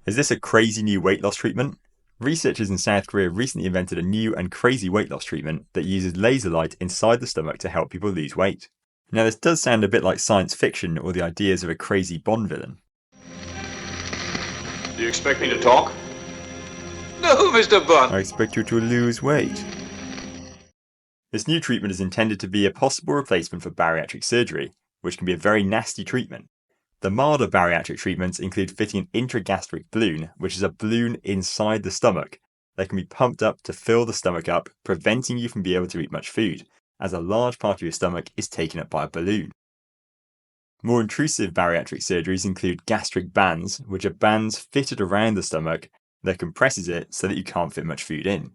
Is this a crazy new weight loss treatment? Researchers in South Korea recently invented a new and crazy weight loss treatment that uses laser light inside the stomach to help people lose weight. Now, this does sound a bit like science fiction or the ideas of a crazy Bond villain. Do you expect me to talk? No, Mr. Bond. I expect you to lose weight. This new treatment is intended to be a possible replacement for bariatric surgery, which can be a very nasty treatment. The milder bariatric treatments include fitting an intragastric balloon, which is a balloon inside the stomach that can be pumped up to fill the stomach up, preventing you from being able to eat much food, as a large part of your stomach is taken up by a balloon. More intrusive bariatric surgeries include gastric bands, which are bands fitted around the stomach that compresses it so that you can't fit much food in.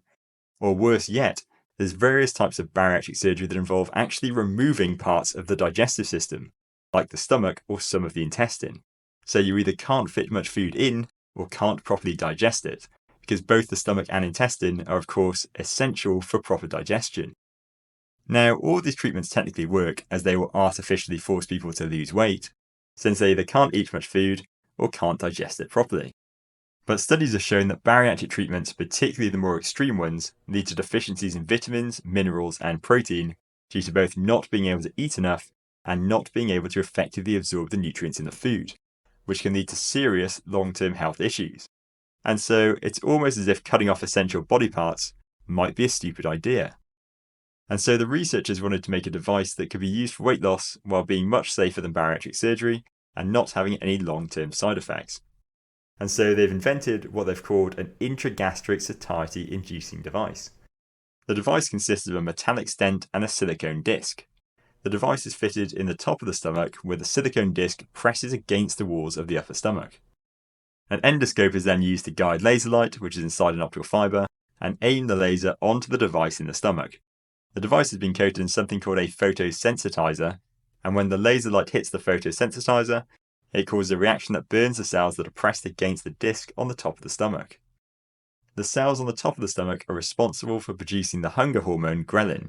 Or worse yet, there's various types of bariatric surgery that involve actually removing parts of the digestive system, like the stomach or some of the intestine. So you either can't fit much food in or can't properly digest it, because both the stomach and intestine are of course essential for proper digestion. Now, all these treatments technically work as they will artificially force people to lose weight, since they either can't eat much food or can't digest it properly. But studies have shown that bariatric treatments, particularly the more extreme ones, lead to deficiencies in vitamins, minerals, and protein due to both not being able to eat enough and not being able to effectively absorb the nutrients in the food, which can lead to serious long-term health issues. And so it's almost as if cutting off essential body parts might be a stupid idea. And so the researchers wanted to make a device that could be used for weight loss while being much safer than bariatric surgery and not having any long-term side effects. And so they've invented what they've called an intragastric satiety-inducing device. The device consists of a metallic stent and a silicone disc. The device is fitted in the top of the stomach where the silicone disc presses against the walls of the upper stomach. An endoscope is then used to guide laser light, which is inside an optical fibre, and aim the laser onto the device in the stomach. The device has been coated in something called a photosensitizer, and when the laser light hits the photosensitizer, it causes a reaction that burns the cells that are pressed against the disc on the top of the stomach. The cells on the top of the stomach are responsible for producing the hunger hormone ghrelin,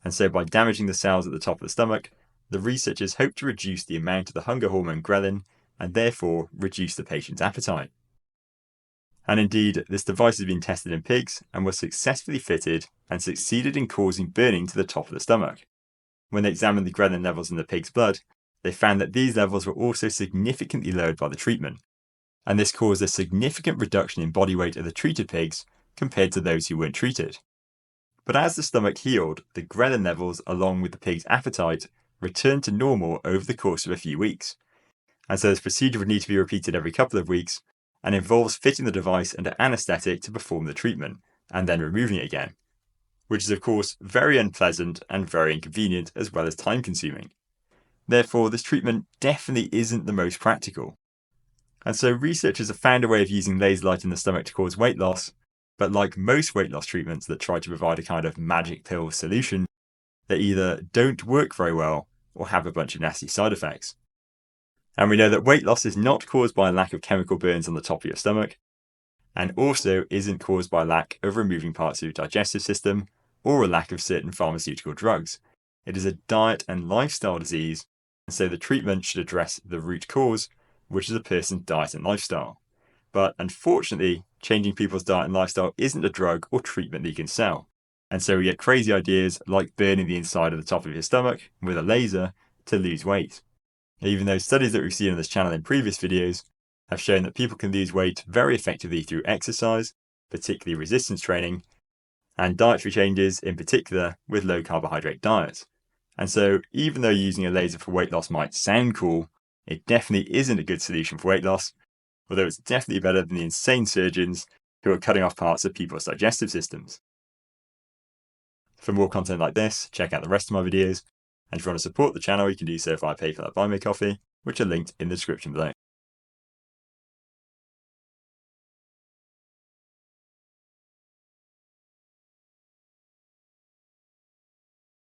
and so by damaging the cells at the top of the stomach, the researchers hope to reduce the amount of the hunger hormone ghrelin and therefore reduce the patient's appetite. And indeed, this device has been tested in pigs and was successfully fitted and succeeded in causing burning to the top of the stomach. When they examined the ghrelin levels in the pig's blood, they found that these levels were also significantly lowered by the treatment, and this caused a significant reduction in body weight of the treated pigs compared to those who weren't treated. But as the stomach healed, the ghrelin levels along with the pig's appetite returned to normal over the course of a few weeks. And so this procedure would need to be repeated every couple of weeks and involves fitting the device under anaesthetic to perform the treatment and then removing it again, which is of course very unpleasant and very inconvenient as well as time consuming. Therefore, this treatment definitely isn't the most practical. And so researchers have found a way of using laser light in the stomach to cause weight loss, but like most weight loss treatments that try to provide a kind of magic pill solution, they either don't work very well or have a bunch of nasty side effects. And we know that weight loss is not caused by a lack of chemical burns on the top of your stomach, and also isn't caused by a lack of removing parts of your digestive system or a lack of certain pharmaceutical drugs. It is a diet and lifestyle disease, and so the treatment should address the root cause, which is a person's diet and lifestyle. But unfortunately, changing people's diet and lifestyle isn't a drug or treatment that you can sell. And so we get crazy ideas like burning the inside of the top of your stomach with a laser to lose weight. Even though studies that we've seen on this channel in previous videos have shown that people can lose weight very effectively through exercise, particularly resistance training, and dietary changes in particular with low carbohydrate diets. And so even though using a laser for weight loss might sound cool, it definitely isn't a good solution for weight loss, although it's definitely better than the insane surgeons who are cutting off parts of people's digestive systems. For more content like this, check out the rest of my videos, and if you want to support the channel, you can do so via PayPal or Buy Me a Coffee, which are linked in the description below.